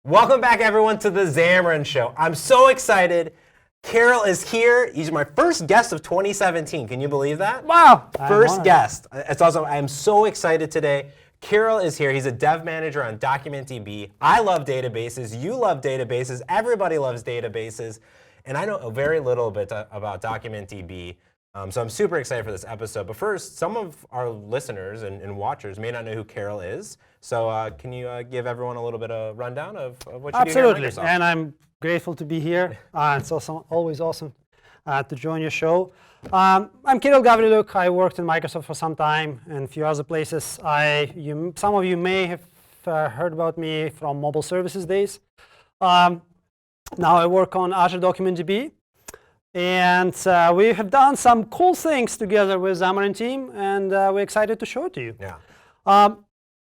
Welcome back, everyone, to the Xamarin Show. I'm so excited. Kirill is here. He's my first guest of 2017. Can you believe that? Wow. First guest. It's awesome. I am so excited today. Kirill is here. He's a dev manager on DocumentDB. I love databases. You love databases. Everybody loves databases. And I know very little bit about DocumentDB. So I'm super excited for this episode. But first, some of our listeners and watchers may not know who Kirill is. So can you give everyone a little bit of rundown of what you do here at Microsoft? Absolutely. And I'm grateful to be here. It's also always awesome to join your show. I'm Kirill Gavrylyuk. I worked in Microsoft for some time and a few other places. Some of you may have heard about me from mobile services days. Now I work on Azure DocumentDB. And we have done some cool things together with Xamarin team, and we're excited to show it to you. Yeah.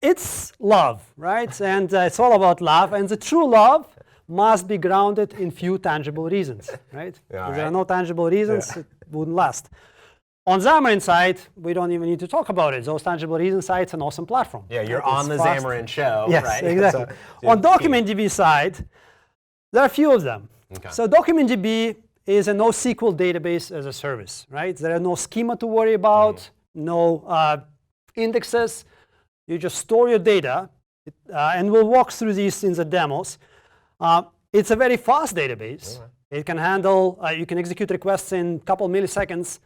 It's love, right? And it's all about love. And the true love must be grounded in few tangible reasons, right? Yeah, if there are no tangible reasons, it wouldn't last. On Xamarin side, we don't even need to talk about it. Those tangible reasons side, it's an awesome platform. Yeah, you're on the Xamarin Show, yes, right? Exactly. On DocumentDB side, there are a few of them. Okay. So DocumentDB is a NoSQL database as a service, right? There are no schema to worry about, no indexes. You just store your data, and we'll walk through these in the demos. It's a very fast database. It can handle, you can execute requests in a couple milliseconds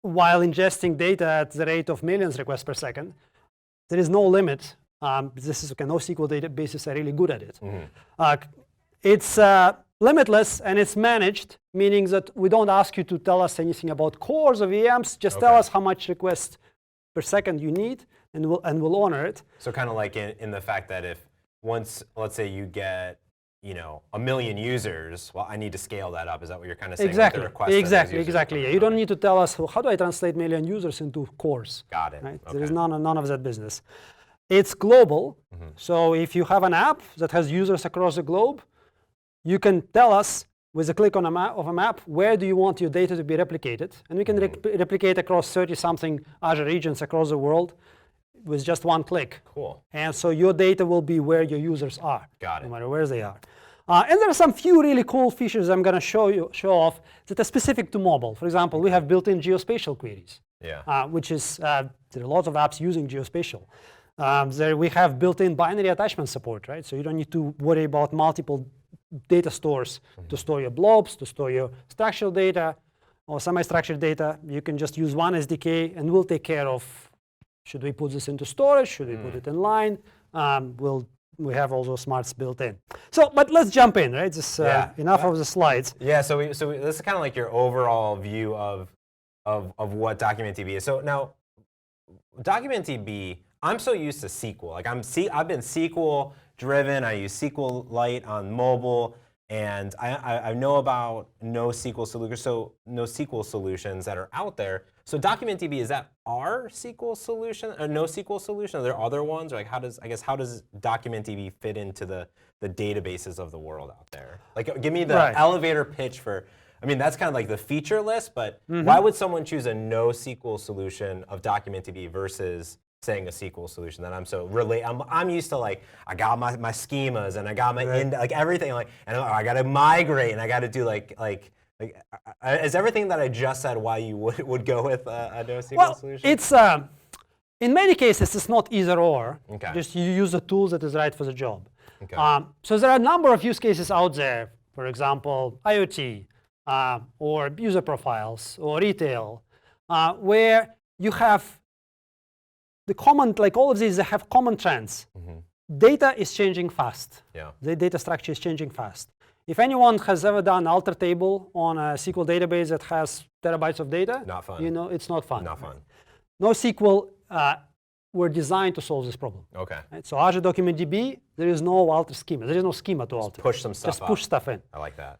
while ingesting data at the rate of millions requests per second. There is no limit. This is NoSQL databases are really good at it. It's limitless, and it's managed, meaning that we don't ask you to tell us anything about cores or VMs. Just tell us how much requests per second you need, and we'll honor it. So kind of like in the fact that if once, let's say you get 1 million users, well, I need to scale that up. Is that what you're kind of saying? Exactly. Exactly. Yeah. You don't need to tell us how do I translate million users into cores. Got it. Right? Okay. There is none of that business. It's global. So if you have an app that has users across the globe, you can tell us with a click on a map, where do you want your data to be replicated? And we can replicate across 30-something Azure regions across the world with just one click. Cool. And so your data will be where your users are, Got it. no matter where they are. And there are some few really cool features I'm going to show off that are specific to mobile. For example, we have built-in geospatial queries, which is, there are lots of apps using geospatial. There we have built-in binary attachment support, right? So you don't need to worry about multiple data stores to store your blobs, to store your structural data or semi-structured data. You can just use one SDK, and we'll take care of, should we put this into storage? Should we put it in line? We have all those smarts built in. So, but let's jump in, right? This, enough of the slides. Yeah, so this is kind of like your overall view of what DocumentDB is. So now, DocumentDB, I'm so used to SQL. Like I've been SQL driven. I use SQLite on mobile, and I know about NoSQL solutions that are out there. So DocumentDB, is that our SQL solution, a NoSQL solution? Are there other ones? Or like how does DocumentDB fit into the databases of the world out there? Like give me the elevator pitch for. I mean, that's kind of like the feature list, but why would someone choose a NoSQL solution of DocumentDB versus saying a SQL solution that I'm used to, like, I got my schemas and I got my like everything, like, and I got to migrate and I got to do like is everything that I just said why you would go with a NoSQL solution? It's in many cases it's not either or. Okay. Just you use the tools that is right for the job. Okay. So there are a number of use cases out there. For example, IoT or user profiles or retail, where you have the common, like all of these, they have common trends. Data is changing fast. Yeah. The data structure is changing fast. If anyone has ever done alter table on a SQL database that has terabytes of data, not fun. You know, it's not fun. Not fun. NoSQL were designed to solve this problem. Okay. Right? So Azure DocumentDB, there is no alter schema. There is no schema to alter. Push some stuff Just push stuff in. I like that.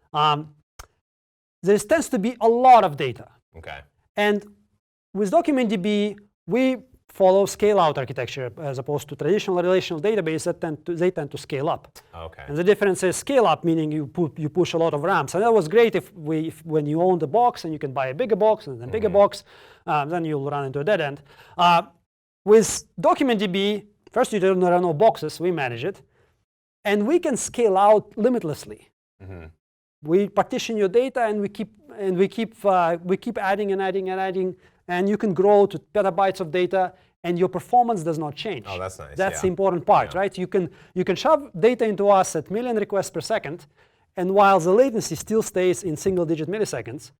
There tends to be a lot of data. Okay. And with DocumentDB, we follow scale-out architecture as opposed to traditional relational database that they tend to scale up. Okay. And the difference is scale-up, meaning you push a lot of ramps. And that was great if when you own the box and you can buy a bigger box and then bigger box, then you'll run into a dead end. with DocumentDB, first there are no boxes, we manage it, and we can scale out limitlessly. We partition your data, and we keep adding and adding and adding, and you can grow to petabytes of data, and your performance does not change. Oh, that's nice. That's the important part, right? You can shove data into us at 1 million requests per second, and while the latency still stays in single-digit milliseconds,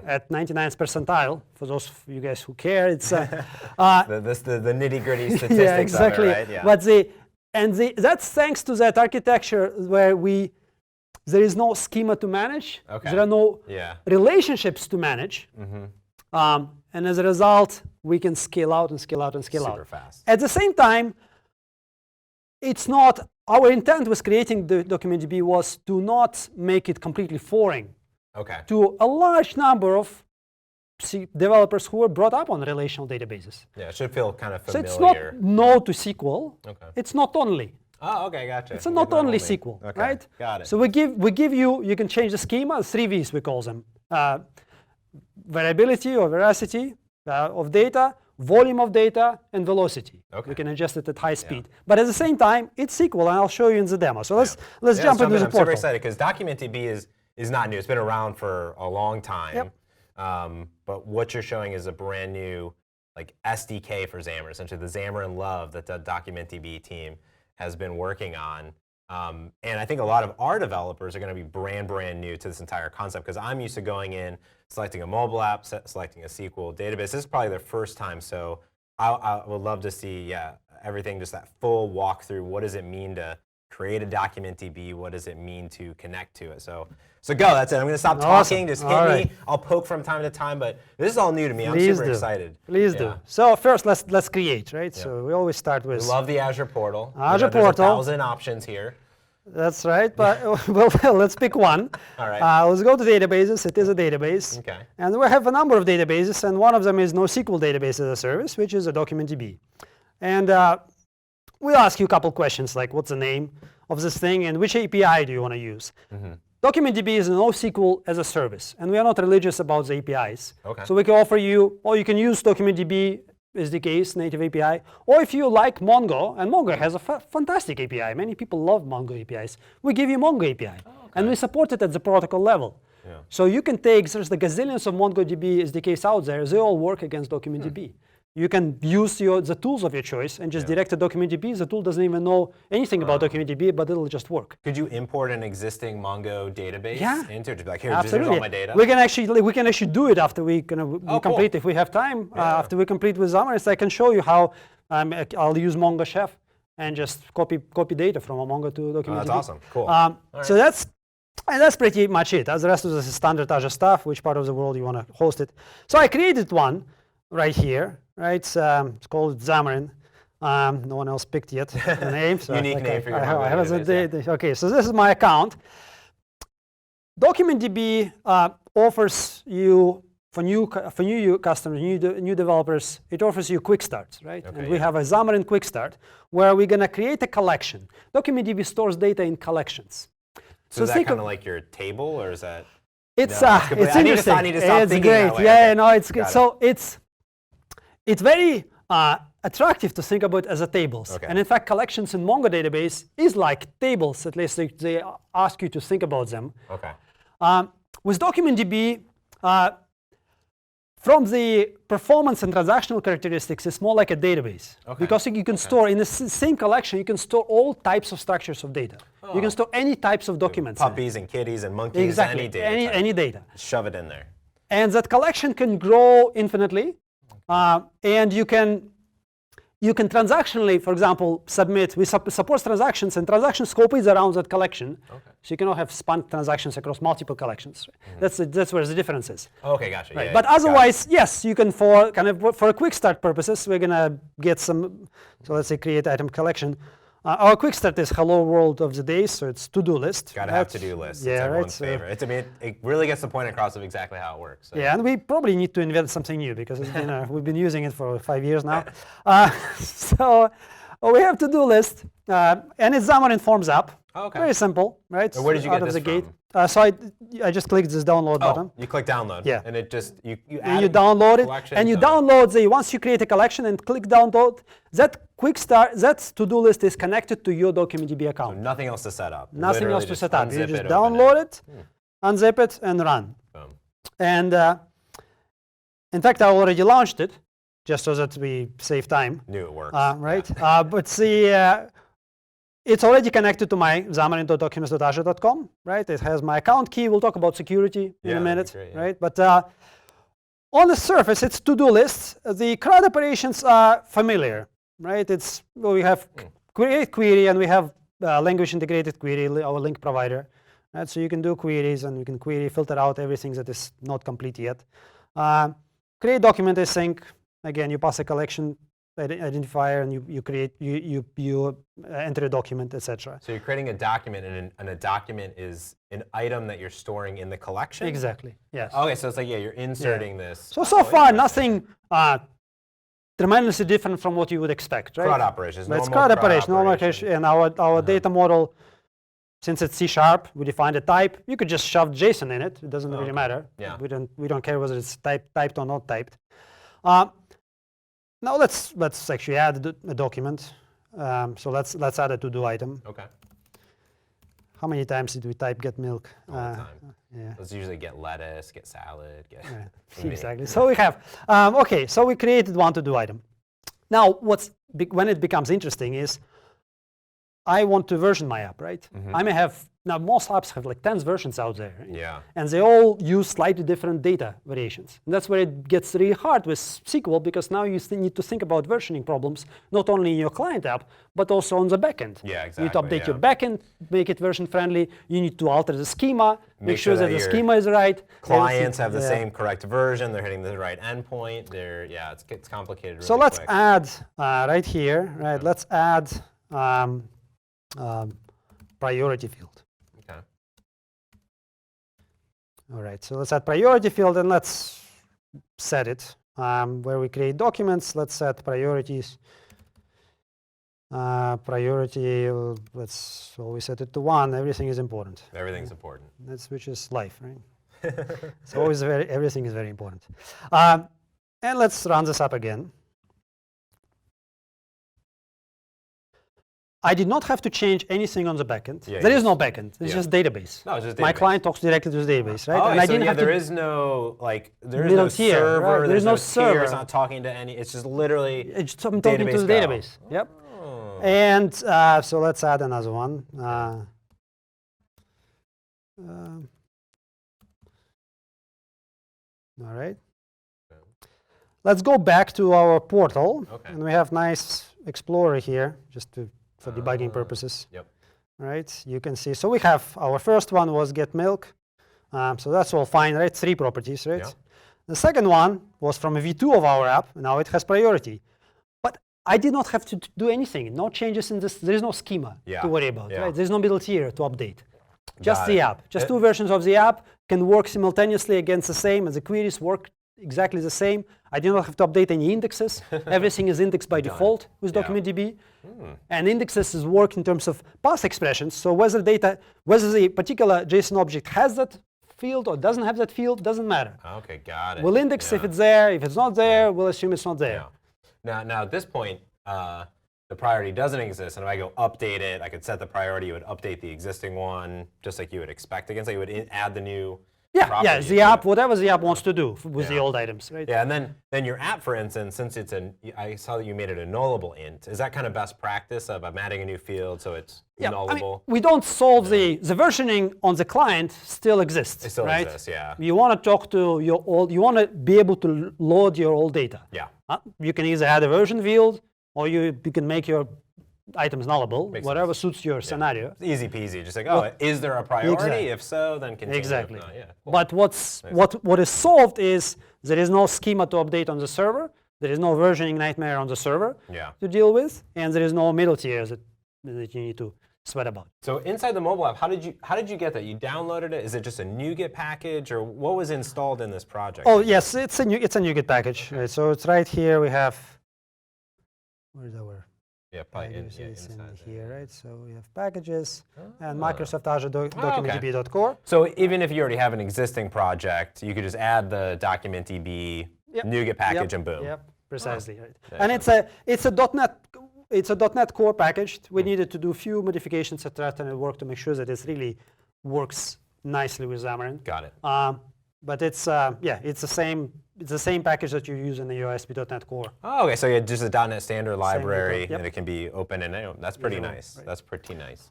at 99th percentile, for those of you guys who care, it's the nitty-gritty statistics yeah, exactly. of it, right? Yeah. But that's thanks to that architecture where there is no schema to manage. Okay. There are no relationships to manage. And as a result, we can scale out and scale out and scale out. Super fast. At the same time, it's not our intent with creating the DocumentDB was to not make it completely foreign to a large number of developers who were brought up on relational databases. Yeah, it should feel kind of familiar. So it's not no to SQL. It's not only. Oh, okay, gotcha. It's a not only SQL, right? Got it. So we give you can change the schema, 3 V's we call them. Variability or veracity of data, volume of data, and velocity. We can adjust it at high speed. But at the same time, it's SQL, and I'll show you in the demo. So let's jump into the portal. I'm super excited because DocumentDB is not new. It's been around for a long time. But what you're showing is a brand new SDK for Xamarin, essentially the Xamarin Love that the DocumentDB team has been working on. And I think a lot of our developers are going to be brand new to this entire concept because I'm used to going in, selecting a mobile app, selecting a SQL database. This is probably their first time, so I would love to see everything, just that full walkthrough. What does it mean to create a DocumentDB? What does it mean to connect to it? So go. That's it. I'm going to stop talking. Just hit me. I'll poke from time to time, but this is all new to me. I'm super excited. Please do. So first, let's create, right? So we always start with. We love the Azure portal. Azure portal. There's 1,000 options here. That's right. But well, let's pick one. All right. Let's go to databases. It is a database. Okay. And we have a number of databases, and one of them is NoSQL database as a service, which is a DocumentDB. And we'll ask you a couple questions like, what's the name of this thing, and which API do you want to use? DocumentDB is a NoSQL as a service, and we are not religious about the APIs. So we can offer you, or you can use DocumentDB SDK's native API, or if you like Mongo, and Mongo has a fantastic API. Many people love Mongo APIs. We give you Mongo API, and we support it at the protocol level. So you can take, there's the gazillions of MongoDB SDKs out there. They all work against DocumentDB. You can use the tools of your choice and just direct to DocumentDB. The tool doesn't even know anything about DocumentDB, but it'll just work. Could you import an existing Mongo database into it? Like, here, absolutely. Here's all my data? We can actually do it after we complete, if we have time. After we complete with Xamarin, I can show you how I'll use Mongo Chef and just copy data from a Mongo to DocumentDB. That's awesome. Cool. So that's pretty much it. As the rest of this is standard Azure stuff, which part of the world you want to host it. So I created one right here. Right, it's called Xamarin. No one else picked yet the name. So unique name for your database. Okay, so this is my account. DocumentDB offers you for new customers, new developers. It offers you quick starts, right? And we have a Xamarin quick start where we're gonna create a collection. DocumentDB stores data in collections. So is that kind of like your table, or is that? It's interesting. I need to stop it's great. That way. Yeah, no, it's good. So it's very attractive to think about as a tables. And in fact, collections in Mongo database is like tables. At least they ask you to think about them. With DocumentDB, from the performance and transactional characteristics, it's more like a database. Because you can store, in the same collection, you can store all types of structures of data. You can store any types of documents. Puppies and kitties and monkeys, any data. Any data. Shove it in there. And that collection can grow infinitely. And you can transactionally, for example, submit. We support transactions, and transaction scope is around that collection. So you cannot have span transactions across multiple collections. That's where the difference is. Okay, gotcha. Right. But otherwise, yes, you can for a quick start purposes, we're gonna get some. So let's say create item collection. Our quick start is hello world of the day, so it's to-do list. Gotta have to-do list. Yeah, it's everyone's favorite. It really gets the point across of exactly how it works. So. Yeah, and we probably need to invent something new because we've been using it for 5 years now. So we have to-do list, and it's Xamarin.forms app. Very simple, right? Where did you get this from? So I just clicked this download button. You click download. Yeah. And it just, you And you download it, collection, and you done. download once you create a collection and click download, that that to-do list is connected to your DocumentDB account. So nothing else to set up. Nothing Literally else to set up. You unzip just it, open download it, unzip it, and run. Boom. And in fact, I already launched it, just so that we save time. Knew it works. Right? But see, it's already connected to my xamarin.documents.azure.com, right? It has my account key. We'll talk about security in a minute, great, yeah. right? But on the surface, it's to-do lists. The CRUD operations are familiar, right? We have create query, and we have language integrated query, our link provider, right? So you can do queries, and you can query, filter out everything that is not complete yet. Create document async. Again, you pass a collection identifier, and you enter a document, etc. So you're creating a document, and a document is an item that you're storing in the collection? Exactly, yes. Okay, so it's like, you're inserting this. So far, nothing tremendously different from what you would expect, right? CRUD operations, That's normal CRUD operation, normal operation. And our data model, since it's C#, we defined a type. You could just shove JSON in it. It doesn't really matter. Yeah. We don't care whether it's typed or not typed. Now let's actually add a document. So let's add a to-do item. Okay. How many times did we type get milk? All the time. Yeah. Let's usually get lettuce, get salad, get Exactly. So we have, okay, so we created one to-do item. Now, when it becomes interesting is, I want to version my app, right? I may have, now most apps have like 10 versions out there. Right? Yeah. And they all use slightly different data variations. And that's where it gets really hard with SQL, because now you need to think about versioning problems, not only in your client app, but also on the backend. Yeah, exactly. You need to update your backend, make it version friendly. You need to alter the schema, make sure that the schema is right. Clients have the same correct version. They're hitting the right endpoint. It's complicated really So let's quick. add, right here, right, let's add priority field. Okay. All right, so let's add priority field, and let's set it. Where we create documents, let's set priorities. Priority, let's always set it to 1. Everything is important. Everything's important. That's which is life, right? It's always everything is very important. And let's run this up again. I did not have to change anything on the backend. There is no backend. It's just database. No, it's just database. My client talks directly to the database, right? Oh, and I so didn't have there to is no middle tier, server. right? There's no server. tier. It's not talking to any. It's just literally I'm talking to the database. Yep. Oh. And so let's add another one. All right. Let's go back to our portal. Okay. And we have nice Explorer here, just for debugging purposes. Yep. Right. You can see. So we have our first one was get milk. So that's all fine, right? 3 properties, right? Yep. The second one was from a V2 of our app. Now it has priority. But I did not have to do anything. No changes in this. There is no schema to worry about. Right? There's no middle tier to update. Just the app. Just 2 versions of the app can work simultaneously against the same, and the queries work exactly the same. I do not have to update any indexes. Everything is indexed by default with DocumentDB. And indexes work in terms of path expressions. So whether the particular JSON object has that field or doesn't have that field, doesn't matter. Okay, got it. We'll index if it's there. If it's not there, we'll assume it's not there. Now at this point, the priority doesn't exist, and if I go update it, I could set the priority. You would update the existing one, just like you would expect against. Like you would add the new. Yeah, the app, whatever the app wants to do with the old items, right? Yeah, and then your app, for instance, since it's I saw that you made it a nullable int. Is that kind of best practice of I'm adding a new field so it's nullable? I mean, we don't solve the versioning on the client still exists. It still right? exists, yeah. You want to talk to your old. You want to be able to load your old data. Yeah. You can either add a version field, or you can make your items nullable, whatever suits your scenario. It's easy peasy. Just like, is there a priority? If so, then continue. Exactly. Cool. But what is solved is there is no schema to update on the server. There is no versioning nightmare on the server to deal with, and there is no middle tiers that you need to sweat about. So inside the mobile app, how did you get that? You downloaded it? Is it just a NuGet package, or what was installed in this project? Oh yes, it's a NuGet package. Right? So it's right here. We have where is our Yeah, probably Packages is in inside here, right? So we have packages and Ah. Microsoft Azure DocumentDB.core. So even if you already have an existing project, you could just add the DocumentDB Yep. NuGet package and boom. Yep, precisely. Right. There And you it's a .NET Core package. We needed to do a few modifications at and work to make sure that it really works nicely with Xamarin. Got it. But it's it's the same package that you use in the ASP.NET Core. Oh, okay. So you had just a .NET Standard library, yep. and it can be open, and that's pretty Visual, nice. right. That's pretty nice.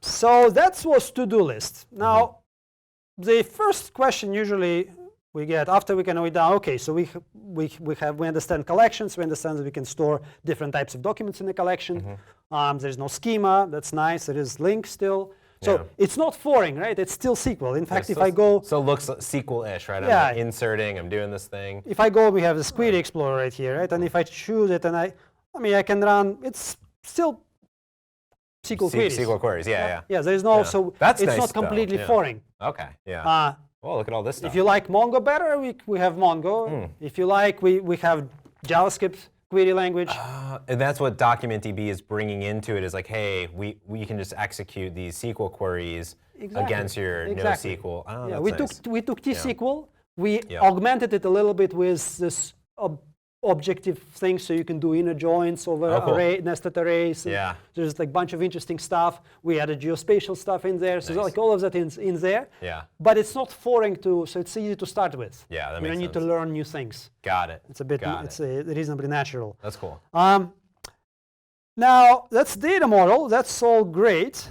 So that was to-do list. Now, the first question usually we get after we can know it down. Okay, so we understand collections. We understand that we can store different types of documents in the collection. There's no schema. That's nice. There is links still. So it's not foreign, right? It's still SQL. In fact, if I go... So it looks SQL-ish, right? Yeah. I'm like inserting, I'm doing this thing. If I go, we have the Query Explorer right here, right? And if I choose it, and I can run, it's still SQL queries. SQL queries, yeah. Yeah, there is no, so That's it's nice, not completely though. foreign. Okay, yeah. Well, look at all this stuff. If you like Mongo better, we have Mongo. If you like, we have JavaScript query language. And that's what DocumentDB is bringing into it, is like, hey, we can just execute these SQL queries against your NoSQL. Oh, Yeah, that's we took T-SQL, we Yeah. augmented it a little bit with this objective thing, so you can do inner joins over cool. nested arrays. Yeah. There's like a bunch of interesting stuff. We added geospatial stuff in there, so Nice. like all of that in there. Yeah. But it's not foreign to, so it's easy to start with. Yeah, that You makes don't need to sense. learn new things. Got it. It's a bit, Got it's reasonably natural. That's cool. Now, that's data model. That's all great.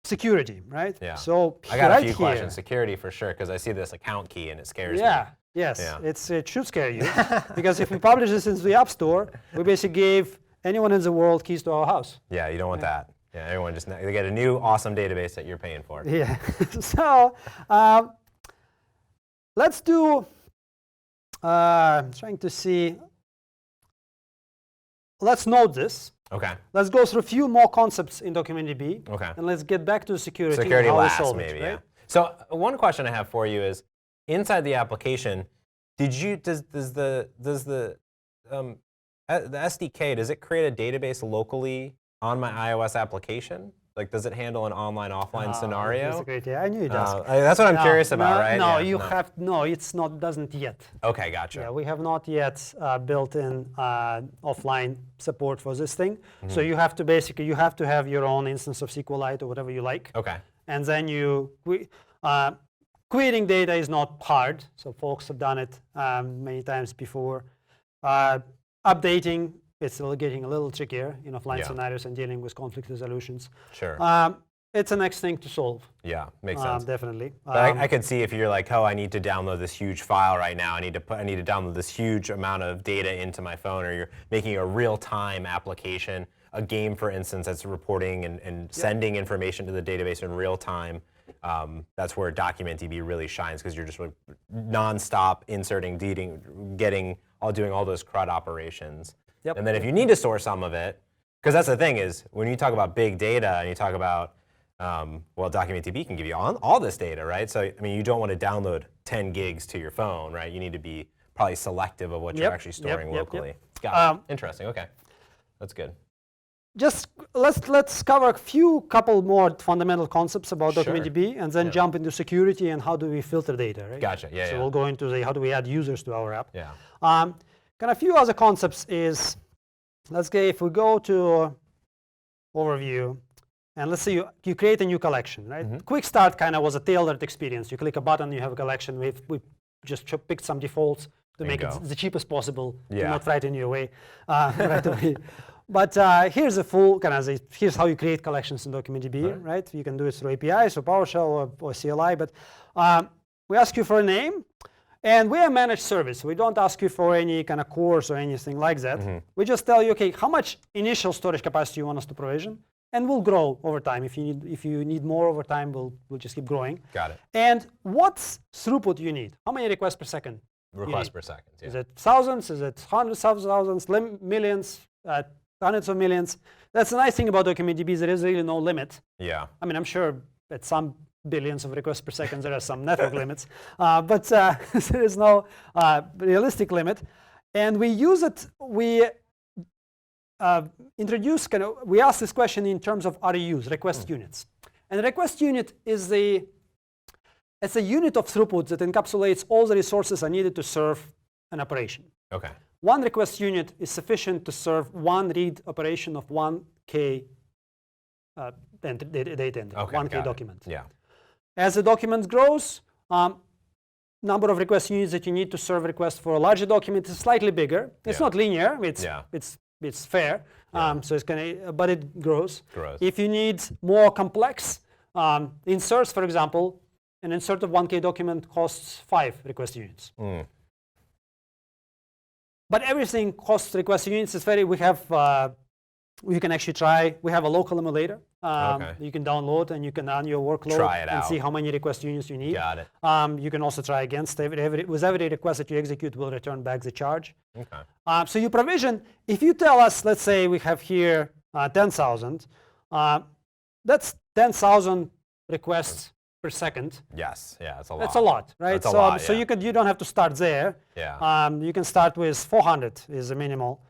Security, right? Yeah. So I got right a few here, questions. Security for sure, because I see this account key and it scares me. Yeah. Yes, Yeah. it should scare you. Because if we publish this into the App Store, we basically gave anyone in the world keys to our house. Yeah, you don't want that. Yeah, everyone just they get a new awesome database that you're paying for. Yeah. So let's do, trying to see, let's note this. Okay. Let's go through a few more concepts in DocumentDB. Okay. And let's get back to security. Security and how we last, solve maybe. it, right? Yeah. So one question I have for you is, inside the application, does the SDK, does it create a database locally on my iOS application? Like, does it handle an online/offline scenario? That's great. Yeah, I knew you'd ask. That's what I'm curious about, right? No, Yeah, you have no. It's not. Doesn't yet. Okay, gotcha. Yeah, we have not yet built in offline support for this thing. So you have to basically have your own instance of SQLite or whatever you like. Okay. And then querying data is not hard. So folks have done it many times before. Updating, it's still getting a little trickier in offline scenarios and dealing with conflict resolutions. Sure. It's the next thing to solve. Yeah, makes sense. Definitely. But I could see if you're like, oh, I need to download this huge file right now. I need to download this huge amount of data into my phone, or you're making a real-time application, a game, for instance, that's reporting and sending information to the database in real time. That's where DocumentDB really shines, because you're just like nonstop inserting, doing all those CRUD operations. Yep. And then if you need to store some of it, because that's the thing is, when you talk about big data and you talk about, well, DocumentDB can give you all this data, right? So, I mean, you don't want to download 10 gigs to your phone, right? You need to be probably selective of what you're actually storing locally. Got it. Interesting. Okay. That's good. Just let's cover a couple more fundamental concepts about DocumentDB, and then jump into security and how do we filter data, right? Gotcha. Yeah. So we'll go into how do we add users to our app. Yeah. Kind of a few other concepts is, let's say if we go to overview, and let's say you create a new collection, right? Quick Start kind of was a tailored experience. You click a button, you have a collection. We just picked some defaults to make it the cheapest possible, to not frighten you away right away. But here's a full here's how you create collections in DocumentDB, right? You can do it through APIs or PowerShell or CLI, but we ask you for a name, and we're a managed service. We don't ask you for any kind of course or anything like that. We just tell you, okay, how much initial storage capacity you want us to provision, and we'll grow over time. If you need more over time, we'll just keep growing. Got it. And what throughput you need? How many requests per second? Requests per second. Yeah. Is it thousands? Is it hundreds of thousands? Millions? Hundreds of millions? That's the nice thing about DocumentDB. There is really no limit. Yeah. I mean, I'm sure at some billions of requests per second there are some network limits, but there is no realistic limit. And we use it. introduce we ask this question in terms of RUs, request units. And the request unit is it's a unit of throughput that encapsulates all the resources are needed to serve an operation. Okay. One request unit is sufficient to serve one read operation of 1K data entry, Okay, 1K document. Yeah. As the document grows, number of request units that you need to serve requests for a larger document is slightly bigger. It's not linear. It's fair. So it's but it grows. If you need more complex inserts, for example, an insert of 1K document costs 5 request units. But everything costs request units. It's very. You can actually try. We have a local emulator. You can download and you can run your workload and see how many request units you need. Got it. You can also try against with every request that you execute will return back the charge. Okay. So you provision. If you tell us, let's say we have here 10,000, that's 10,000 requests per second. Yes. Yeah. It's a lot. That's a lot, right? That's a lot, so you don't have to start there. Yeah. You can start with 400 is the minimal,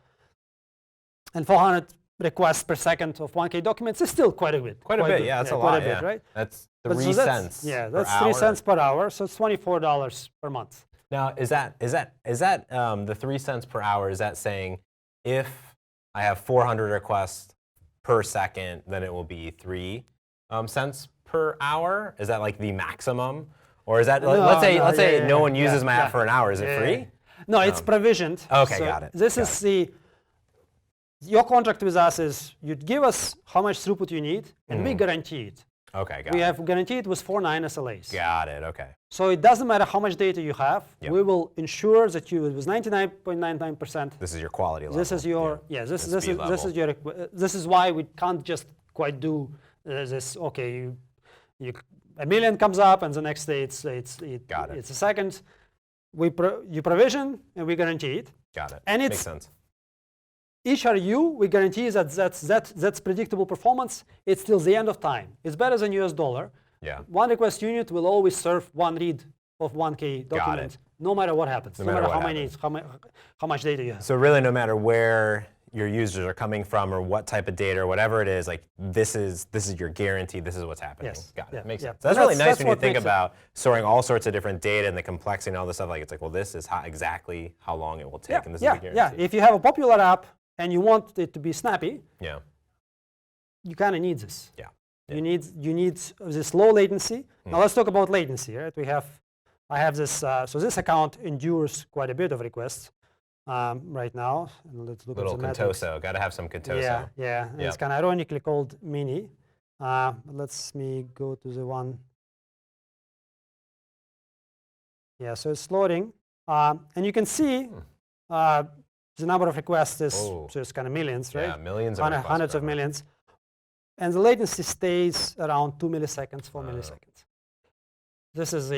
and 400 requests per second of 1K documents is still quite a bit. Quite a bit. Yeah, that's a lot. Quite a bit, right? That's 3 cents. Yeah, that's 3 cents per hour. So it's $24 per month. Now, is that the 3 cents per hour? Is that saying if I have 400 requests per second, then it will be 3 cents per hour? Is that like the maximum, or is that let's say no one uses my app for an hour? Is it free? No, it's provisioned. Okay, so got it. This is your contract with us is you give us how much throughput you need, and we guarantee it. Okay, got we it. have guaranteed with 49 SLAs. Got it. Okay. So it doesn't matter how much data you have. We will ensure that you with 99.99%. This is your quality level. This is your this is why we can't just quite do this. Okay, a million comes up and the next day it's a second. You provision and we guarantee it. Got it. And makes sense. Each RU, we guarantee that's predictable performance. It's till the end of time. It's better than US dollar. Yeah. One request unit will always serve one read of 1K document, no matter what happens, no matter how much data you have. So really, no matter where your users are coming from or what type of data or whatever it is, like this is your guarantee. This is what's happening. Yes. Got it. Yeah. Makes sense. Yeah. That's really nice when you think about storing all sorts of different data and the complexity and all this stuff. Like it's like, well, this is exactly how long it will take, and this is the guarantee. Yeah. If you have a popular app and you want it to be snappy, you kind of need this. Yeah. You need this low latency. Now let's talk about latency. Right? I have this. So this account endures quite a bit of requests right now. And let's look at the metrics. Got to have some Contoso. Yeah. And it's kind of ironically called Mini. Let's me go to the one. Yeah. So it's loading, and you can see. The number of requests is just kind of millions, right? Yeah, millions of requests. Hundreds of millions. And the latency stays around 2 milliseconds, 4 milliseconds. This is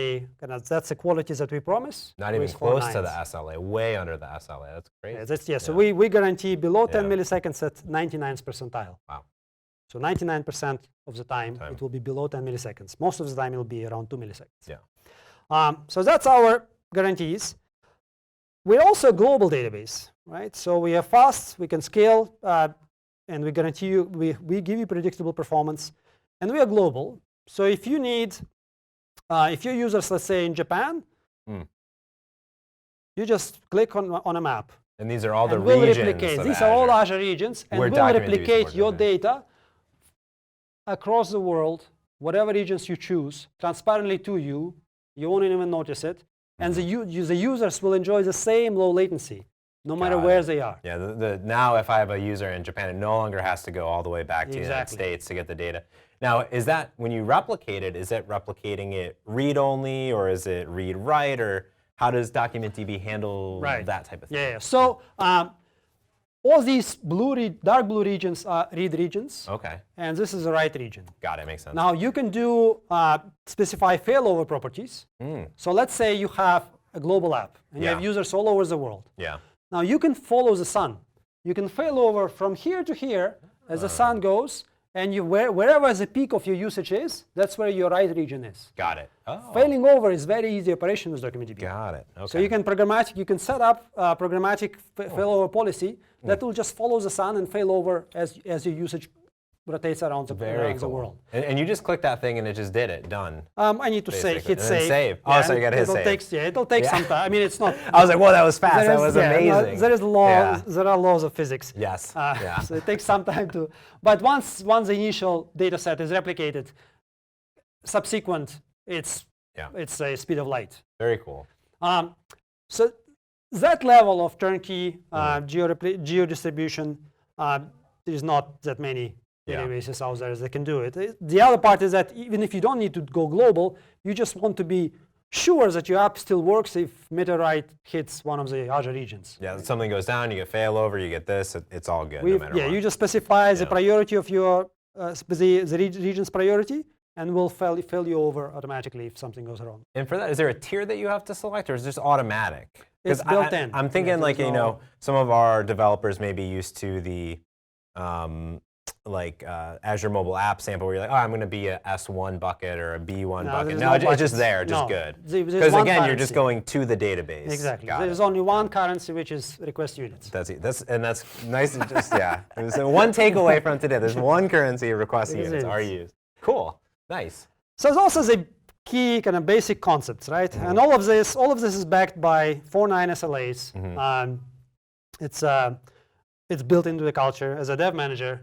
that's the quality that we promise. Not even close to the SLA, way under the SLA. That's crazy. So we guarantee below 10 milliseconds at 99th percentile. Wow. So 99% of the time it will be below 10 milliseconds. Most of the time it will be around 2 milliseconds. Yeah. So that's our guarantees. We're also a global database, right? So we are fast, we can scale, and we guarantee you, we give you predictable performance, and we are global. So if you need, if your users, let's say in Japan, you just click on a map. And these are all the regions. regions. We'll replicate. These are all Azure regions, and we'll replicate your data across the world, whatever regions you choose, transparently to you. You won't even notice it. And the users will enjoy the same low latency, no matter where they are. Yeah, now if I have a user in Japan, it no longer has to go all the way back to the United States to get the data. Now, is that, when you replicate it, is it replicating it read-only, or is it read-write, or how does DocumentDB handle that type of thing? Yeah. So all these dark blue regions are read regions. Okay. And this is the write region. Got it. Makes sense. Now you can do specify failover properties. So let's say you have a global app and you have users all over the world. Yeah. Now you can follow the sun. You can fail over from here to here as the sun goes, and wherever the peak of your usage is, that's where your write region is. Got it. Oh. Failing over is very easy operation with DocumentDB. Got it. Okay. So you can set up a programmatic failover policy that will just follow the sun and fail over as your usage rotates around the world. And you just click that thing and it just did it. Done. I need to hit save. Save. Oh, so you got to hit save. It'll take some time. I mean, it's not. I was like, whoa, that was fast. That was amazing. There is there are laws of physics. Yes. So it takes some time to. But once the initial data set is replicated, subsequent, it's a speed of light. Very cool. So that level of turnkey geo distribution, there's not that many databases out there that can do it. The other part is that even if you don't need to go global, you just want to be sure that your app still works if meteorite hits one of the Azure regions. Yeah, if something goes down, you get failover, you get this, it's all good no matter what. You just specify the priority of your, the region's priority, and we'll fail you over automatically if something goes wrong. And for that, is there a tier that you have to select, or is it just automatic? It's built in. I'm thinking some of our developers may be used to the Azure mobile app sample where you're like, oh, I'm going to be a S1 bucket or a B1 bucket. No, it's just there, just good. Because again, you're just going to the database. Exactly. There's only one currency, which is request units. That's nice. And just There's one takeaway from today. There's one currency, request units are used. Cool. Nice. So there's also the key kind of basic concepts, right? Mm-hmm. And all of this is backed by 4.9 SLAs. Mm-hmm. It's built into the culture. As a dev manager,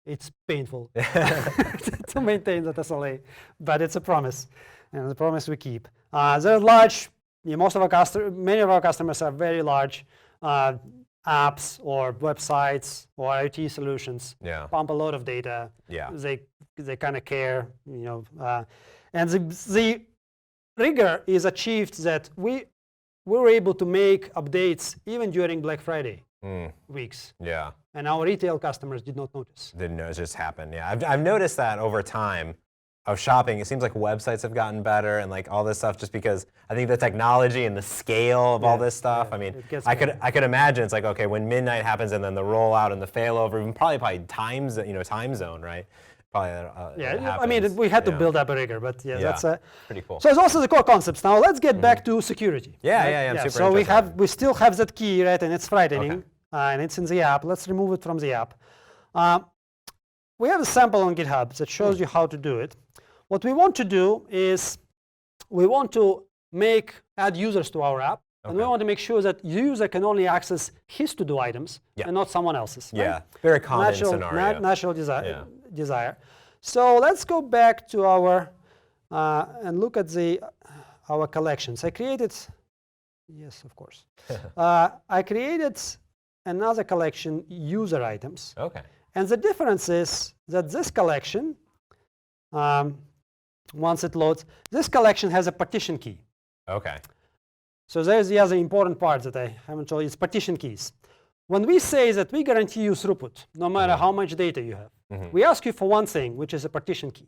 it's painful to maintain that SLA, but it's a promise, and the promise we keep. They're large. Many of our customers are very large apps or websites or IoT solutions. Pump a lot of data. They kind of care, and the rigor is achieved that we were able to make updates even during Black Friday weeks. And our retail customers did not notice. Didn't know, it just happened. I've noticed that over time of shopping. It seems like websites have gotten better and like all this stuff, just because I think the technology and the scale of all this stuff. I mean, I could imagine it's like, okay, when midnight happens and then the rollout and the failover, even probably time zone, right? Probably I mean, we had to build up a rigor, but that's pretty cool. So it's also the core concepts. Now let's get back to security. I'm super So interested. we still have that key, right? And it's frightening, and it's in the app. Let's remove it from the app. We have a sample on GitHub that shows you how to do it. What we want to do is we want to add users to our app, and we want to make sure that the user can only access his to-do items and not someone else's. Right? Very common scenario. Natural desire. So let's go back to our and look at our collections. I created, yes, of course. I created another collection, user items. And the difference is that this collection, once it loads, this collection has a partition key. So there's the other important part that I haven't told you, it's partition keys. When we say that we guarantee you throughput, no matter how much data you have, we ask you for one thing, which is a partition key.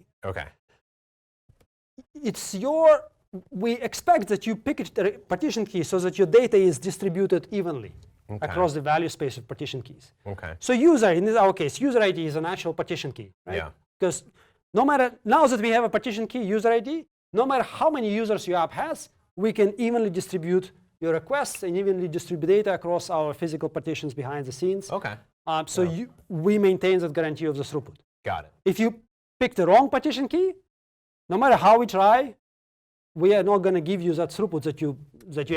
We expect that you pick a partition key so that your data is distributed evenly across the value space of partition keys. So in our case, user ID is an actual partition key, right? Because now that we have a partition key, user ID, no matter how many users your app has, we can evenly distribute your requests and evenly distribute data across our physical partitions behind the scenes. We maintain that guarantee of the throughput. If you pick the wrong partition key, no matter how we try, we are not going to give you that throughput that you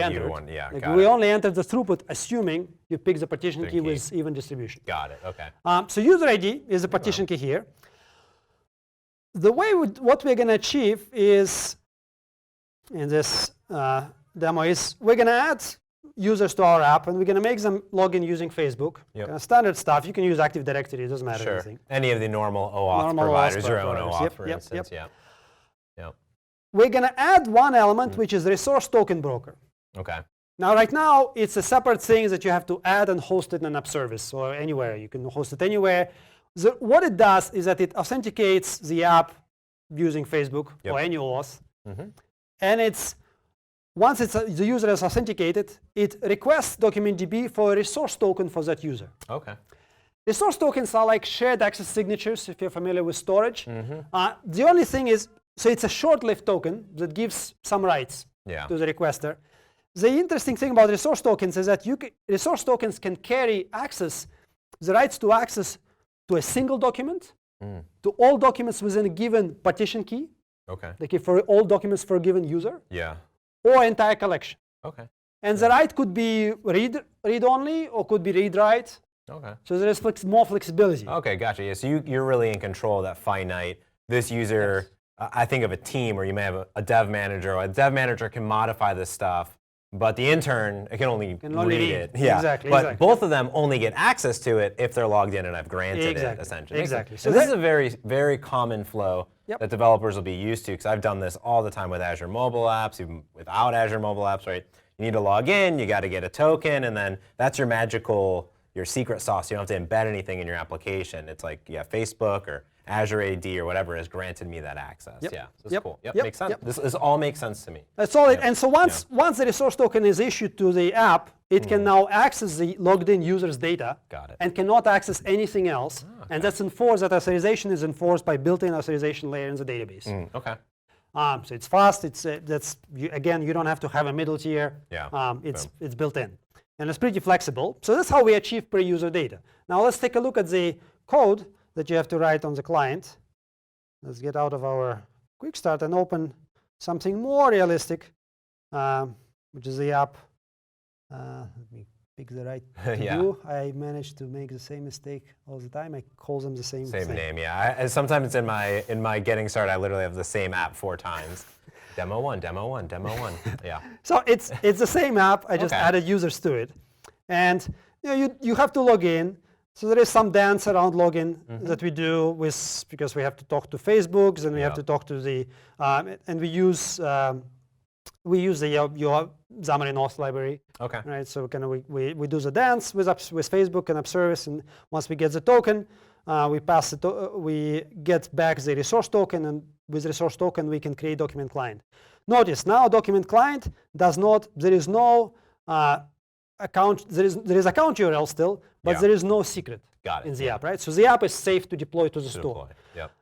entered. We only entered the throughput assuming you pick the partition key with even distribution. So user ID is the partition key here. The way what we're going to achieve is, in this demo, is we're going to add users to our app, and we're going to make them log in using Facebook. Standard stuff. You can use Active Directory. It doesn't matter anything. Any of the normal OAuth providers, your own OAuth, for instance. We're going to add one element, which is resource token broker. Now, right now, it's a separate thing that you have to add and host it in an app service or anywhere. You can host it anywhere. What it does is that it authenticates the app using Facebook or any OAuth. And once the user is authenticated, it requests DocumentDB for a resource token for that user. resource tokens are like shared access signatures, if you're familiar with storage. The only thing is, so it's a short-lived token that gives some rights to the requester. The interesting thing about resource tokens is that resource tokens can carry the rights to access to a single document, to all documents within a given partition key, like for all documents for a given user, or entire collection. And the write could be read-only or could be read-write. So there is more flexibility. Gotcha. Yeah, so you're really in control of that finite. This user, I think of a team where you may have a dev manager, or a dev manager can modify this stuff, but the intern can only read it. But both of them only get access to it if they're logged in and I've granted it, essentially. So this is a very, very common flow that developers will be used to, because I've done this all the time with Azure mobile apps, even without Azure mobile apps, right? You need to log in, you got to get a token, and then that's your magical, your secret sauce. You don't have to embed anything in your application. It's like you have Facebook or Azure AD or whatever has granted me that access. So it's cool. Makes sense. This all makes sense to me. That's all. And so once the resource token is issued to the app, it can now access the logged-in user's data and cannot access anything else. And that's enforced. That authorization is enforced by built-in authorization layer in the database. So it's fast. Again, you don't have to have a middle tier. It's built in. And it's pretty flexible. So that's how we achieve per-user data. Now let's take a look at the code that you have to write on the client. Let's get out of our quick start and open something more realistic, which is the app. Let me pick the right to-do. I managed to make the same mistake all the time. I call them the same thing. Name, yeah. Sometimes in my getting started, I literally have the same app 4 times. Demo 1, demo 1, demo 1. So it's the same app. I just added users to it, and you have to log in. So there is some dance around login that we do because we have to talk to Facebook, and we have to talk to the and we use the your Xamarin Auth library. Right. So we do the dance with Facebook and AppService, and once we get the token, we pass it. We get back the resource token, and with resource token we can create document client. Notice now document client does not. There is no account. There is account URL still, but there is no secret in the app, right? So the app is safe to deploy to the store.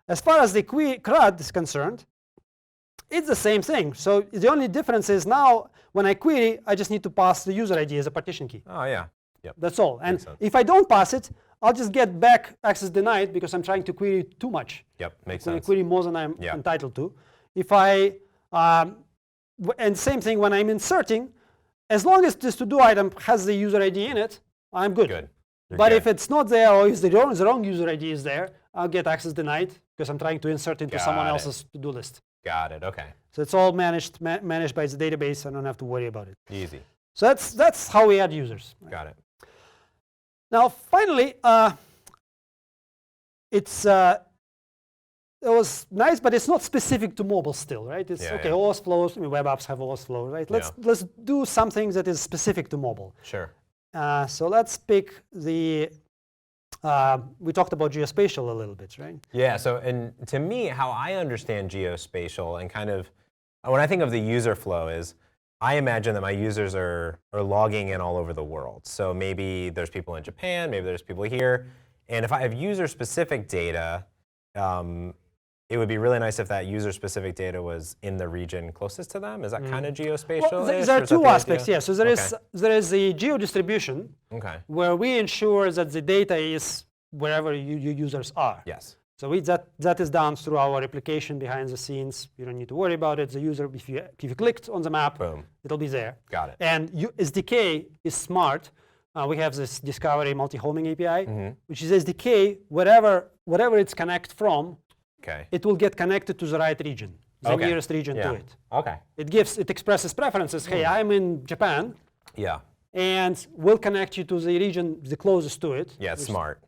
As far as the CRUD is concerned, it's the same thing. So the only difference is now when I query, I just need to pass the user ID as a partition key. That's all. And if I don't pass it, I'll just get back access denied because I'm trying to query too much. Makes sense. I query more than I'm entitled to. If I and same thing when I'm inserting, as long as this to-do item has the user ID in it, I'm good. But if it's not there, or if the wrong user ID is there, I'll get access denied because I'm trying to insert into someone else's to-do list. Got it. Okay. So it's all managed by the database. I don't have to worry about it. Easy. So that's how we add users. Got it. Now, finally, it was nice, but it's not specific to mobile still, right? It's OAuth flows. I mean, web apps have OAuth flows, right? Let's do something that is specific to mobile. Sure. So let's pick the. We talked about geospatial a little bit, right? Yeah. So, and to me, how I understand geospatial and kind of when I think of the user flow is, I imagine that my users are logging in all over the world. So maybe there's people in Japan, maybe there's people here, and if I have user-specific data, it would be really nice if that user-specific data was in the region closest to them. Is that kind of geospatial? Well, there are 2 aspects, So there is the geo-distribution, where we ensure that the data is wherever your users are. So that is done through our application behind the scenes. You don't need to worry about it. The user, if you clicked on the map, it'll be there. Got it. And SDK is smart. We have this Discovery multi-homing API, which is SDK. Whatever it's connect from, it will get connected to the right region, the nearest region to it. It expresses preferences. Hey, I'm in Japan. And we'll connect you to the region the closest to it. It's smart.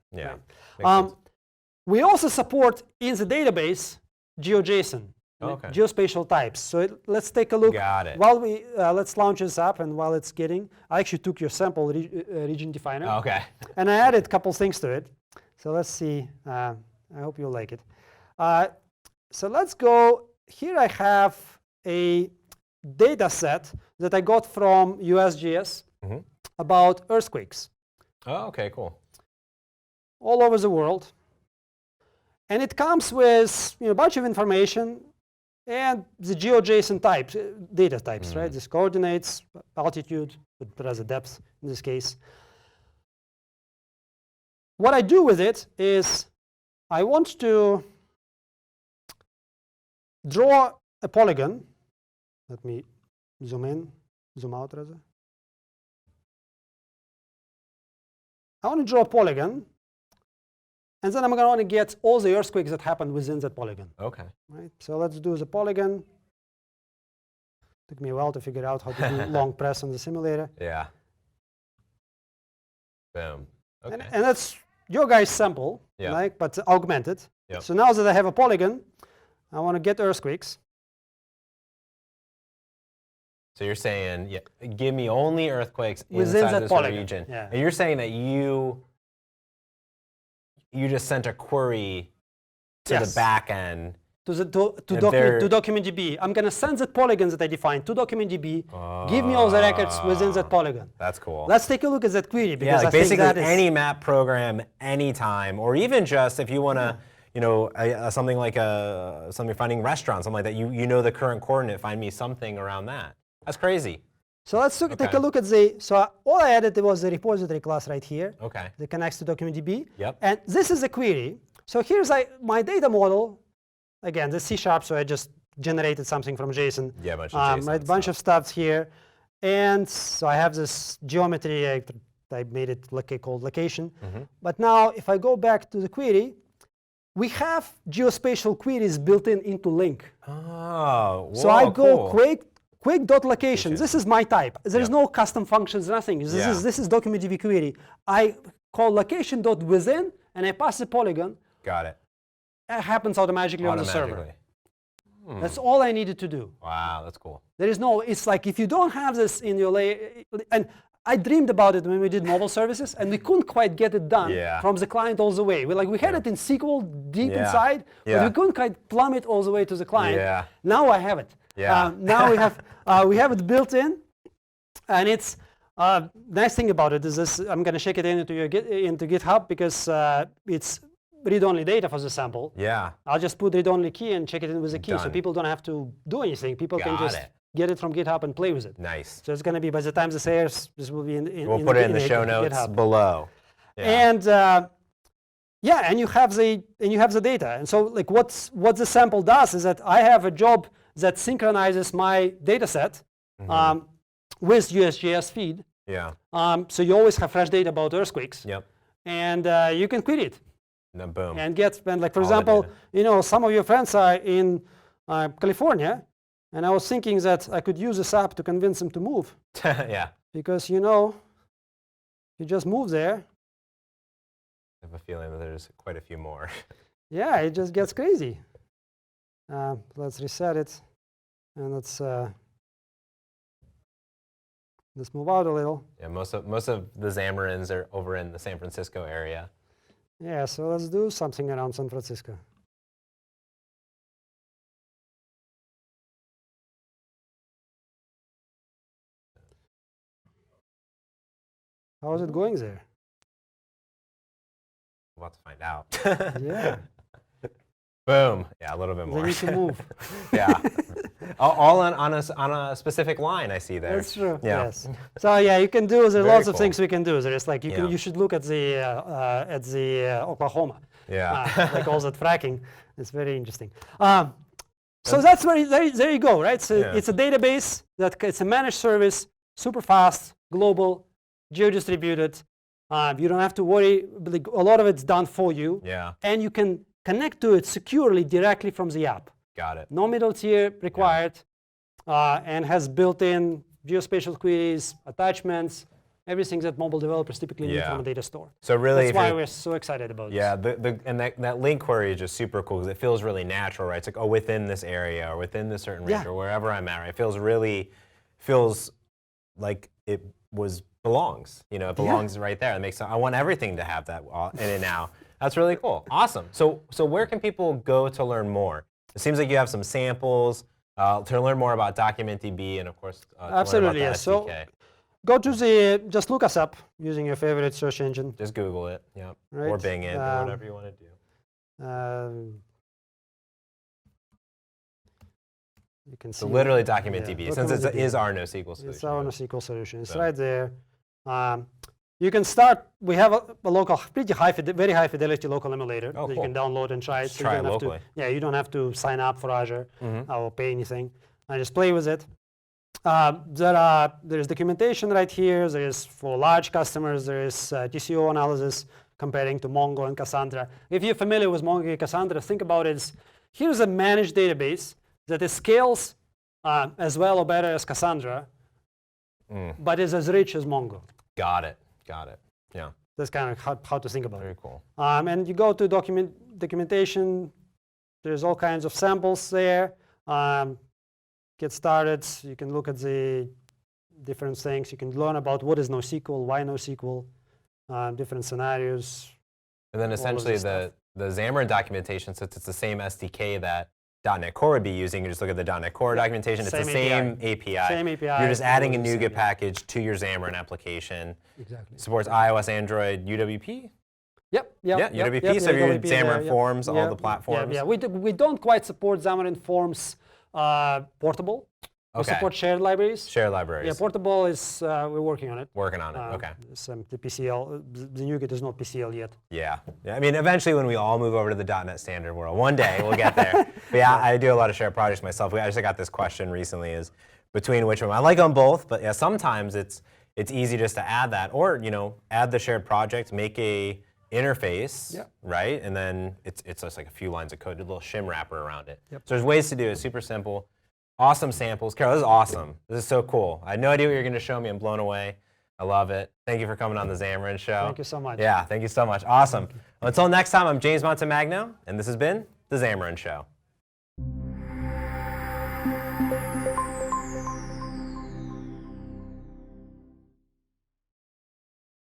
We also support in the database GeoJSON, geospatial types. So let's take a look. While we let's launch this up, and while it's getting, I actually took your sample region definer. And I added a couple things to it. So let's see. I hope you'll like it. So let's go. Here I have a data set that I got from USGS about earthquakes. Cool. all over the world. And it comes with a bunch of information and the GeoJSON types, data types, right? These coordinates, altitude, but rather depth in this case. What I do with it is I want to draw a polygon. Let me zoom in, zoom out rather. I want to draw a polygon, and then I'm going to get all the earthquakes that happen within that polygon. Okay. Right. So let's do the polygon. Took me a while to figure out how to do long press on the simulator. Yeah. Boom. Okay. And that's your guys' sample, Yeah. like, but augmented. Yep. So now that I have a polygon, I want to get earthquakes. So you're saying, yeah, give me only earthquakes Within inside that this polygon, region. yeah. And you're saying that you just sent a query to Yes. the back end. To they're- DocumentDB. I'm going to send the polygons that I defined to DocumentDB. Give me all the records within that polygon. That's cool. Let's take a look at that query, Yeah, because like I think basically that is any map program, anytime, or even just if you want to, something like something finding restaurants, something like that. You know the current coordinate. Find me something around that. That's crazy. So let's take a look at so all I added was the repository class right here. Okay. That connects to DocumentDB. Yep. And this is a query. So here's my data model. Again, the C#, so I just generated something from JSON. Yeah, a bunch of JSON Right, bunch of stuff here. And so I have this geometry. I made it called location. But now if I go back to the query, we have geospatial queries built into link. Oh, whoa, So I go cool. quick.location. This is my type. There's no custom functions, nothing. This is DocumentDB query. I call location.within, and I pass the polygon. Got it. It happens automatically on the server. Automatically. That's all I needed to do. Wow, that's cool. There is no, it's like if you don't have this in your layer, and I dreamed about it when we did mobile services, and we couldn't quite get it done from the client all the way. We had it in SQL deep inside, but we couldn't quite plumb it all the way to the client. Yeah. Now I have it. Yeah. Now we have it built in, and it's nice thing about it is this. I'm going to shake it into GitHub because it's read-only data for the sample. Yeah. I'll just put read-only key and check it in with a key, so Done. people don't have to do anything. People can Got just it. get it from GitHub and play with it. Nice. So it's going to be, by the time this airs, this will be in We'll put it in the show notes GitHub. below. Yeah. And and you have the data. And so like what the sample does is that I have a job that synchronizes my data set with USGS feed. Yeah. So you always have fresh data about earthquakes. Yep. And you can query it. No, boom. And like for All the example, data. some of your friends are in California, and I was thinking that I could use this app to convince them to move. Yeah. Because you just move there. I have a feeling that there's quite a few more. Yeah, it just gets crazy. Let's reset it, and let's move out a little. Yeah, most of the Xamarins are over in the San Francisco area. Yeah, so let's do something around San Francisco. How is it going there? We're about to find out. Yeah. Boom. Yeah, a little bit more. They need to move. Yeah. All on a specific line I see there. That's true. Yeah. Yes. So yeah, you can do. There's Very lots of cool. things we can do. There's like Yeah. you should look at the Oklahoma. Yeah. Like all that fracking. It's very interesting. So that's there you go, right? So Yeah. it's a database it's a managed service, super fast, global, geo-distributed. You don't have to worry. A lot of it's done for you. Yeah. And you can connect to it securely directly from the app. Got it. No middle tier required, and has built-in geospatial queries, attachments, everything that mobile developers typically need Yeah. from a data store. So really, That's if why you're- we're so excited about yeah, this. and that link query is just super cool because it feels really natural, right? It's like, oh, within this area or within this certain range Yeah. or wherever I'm at, right? It feels like it belongs. It belongs right there. It makes I want everything to have that in it now. That's really cool. Awesome. So where can people go to learn more? It seems like you have some samples to learn more about DocumentDB and of course to Absolutely, learn yes. about the SDK. So go to the, just look us up using your favorite search engine. Just Google it, yeah, Right. or Bing it, or whatever you want to do. You can see So literally DocumentDB, since it DocumentDB. is our NoSQL solution. It's our NoSQL solution. It's So- right there. You can start. We have a local, very high fidelity local emulator Oh, that you cool. can download and try it. Just try you it don't have locally. To, you don't have to sign up for Azure Mhm. or pay anything. I just play with it. There is documentation right here. There is for large customers. There is TCO analysis comparing to Mongo and Cassandra. If you're familiar with Mongo and Cassandra, think about it as here's a managed database that it scales as well or better as Cassandra, but is as rich as Mongo. Got it. Got it. Yeah. That's kind of how to think about Very it. cool. And you go to documentation. There's all kinds of samples there. Get started. You can look at the different things. You can learn about what is NoSQL, why NoSQL, different scenarios. And then essentially this the Xamarin documentation, since it's the same SDK that .NET Core would be using, you just look at the .NET Core documentation, it's the Same same API. Same API. You're just adding a all the NuGet same. package to your Xamarin application. Exactly. Supports iOS, Android, UWP? Yeah, UWP, so you're Xamarin.forms, all the platforms. Yeah, we don't quite support Xamarin.forms portable. We Okay. support shared libraries. Shared libraries. Yeah, portable is, we're working on it. Working on it, okay. The PCL, the NuGet is not PCL yet. Yeah. I mean, eventually when we all move over to the .NET Standard world, one day we'll get there. But yeah, I do a lot of shared projects myself. I actually got this question recently: is between which one? I like them both, but yeah, sometimes it's easy just to add that, or add the shared project, make a interface, right, and then it's just like a few lines of code, a little shim wrapper around it. Yep. So there's ways to do it. Super simple. Awesome samples. Kirill, this is awesome. This is so cool. I had no idea what you were going to show me. I'm blown away. I love it. Thank you for coming on the Xamarin Show. Thank you so much. Yeah, thank you so much. Awesome. Until next time, I'm James Montemagno, and this has been the Xamarin Show.